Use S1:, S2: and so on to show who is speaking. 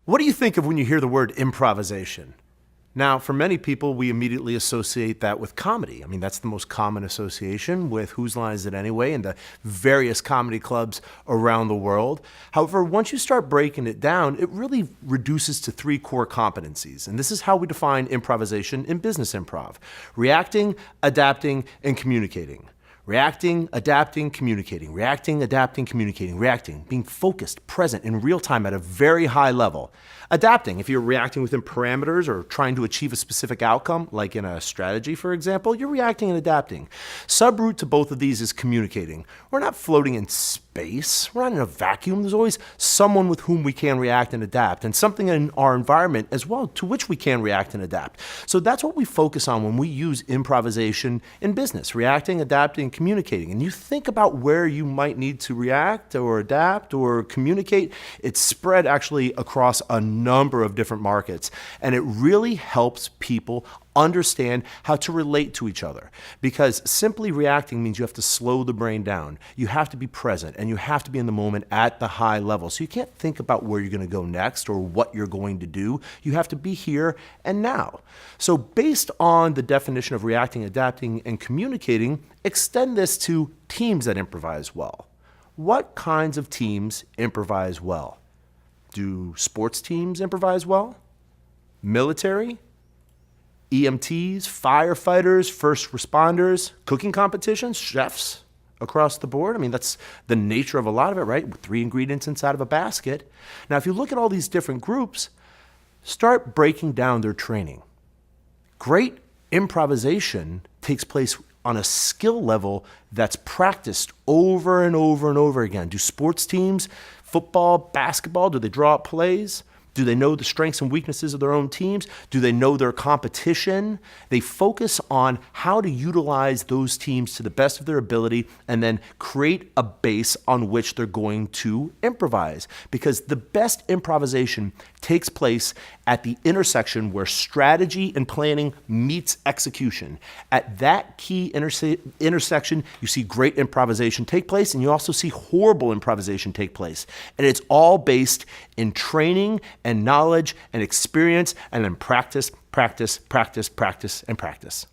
S1: What do you think of when you hear the word improvisation? Now, for many people, we immediately associate that with comedy. I mean, that's the most common association with Whose Line Is It Anyway and the various comedy clubs around the world. However, once you start breaking it down, it really reduces to three core competencies. And this is how we define improvisation in business improv: reacting, adapting, and communicating. Reacting, adapting, communicating. Reacting, adapting, communicating. Reacting, being focused, present, in real time at a very high level. Adapting, if you're reacting within parameters or trying to achieve a specific outcome, like in a strategy, for example, you're reacting and adapting. Subroot to both of these is communicating. We're not floating in space. We're not in a vacuum. There's always someone with whom we can react and adapt, and something in our environment as well to which we can react and adapt. So that's what we focus on when we use improvisation in business: reacting, adapting, communicating. And you think about where you might need to react or adapt or communicate, it's spread actually across a number of different markets. And it really helps people understand how to relate to each other, because simply reacting means you have to slow the brain down. You have to be present and you have to be in the moment at the high level. So you can't think about where you're going to go next or what you're going to do. You have to be here and now. So based on the definition of reacting, adapting, and communicating, extend this to teams that improvise well. What kinds of teams improvise well? Do sports teams improvise well? Military? EMTs, firefighters, first responders, cooking competitions, chefs across the board? I mean, that's the nature of a lot of it, right? With 3 ingredients inside of a basket. Now, if you look at all these different groups, start breaking down their training. Great improvisation takes place on a skill level that's practiced over and over and over again. Do sports teams, football, basketball, do they draw up plays? Do they know the strengths and weaknesses of their own teams? Do they know their competition? They focus on how to utilize those teams to the best of their ability and then create a base on which they're going to improvise. Because the best improvisation takes place at the intersection where strategy and planning meets execution. At that key intersection, you see great improvisation take place, and you also see horrible improvisation take place. And it's all based in training and knowledge and experience, and then practice, practice, practice, practice, and practice.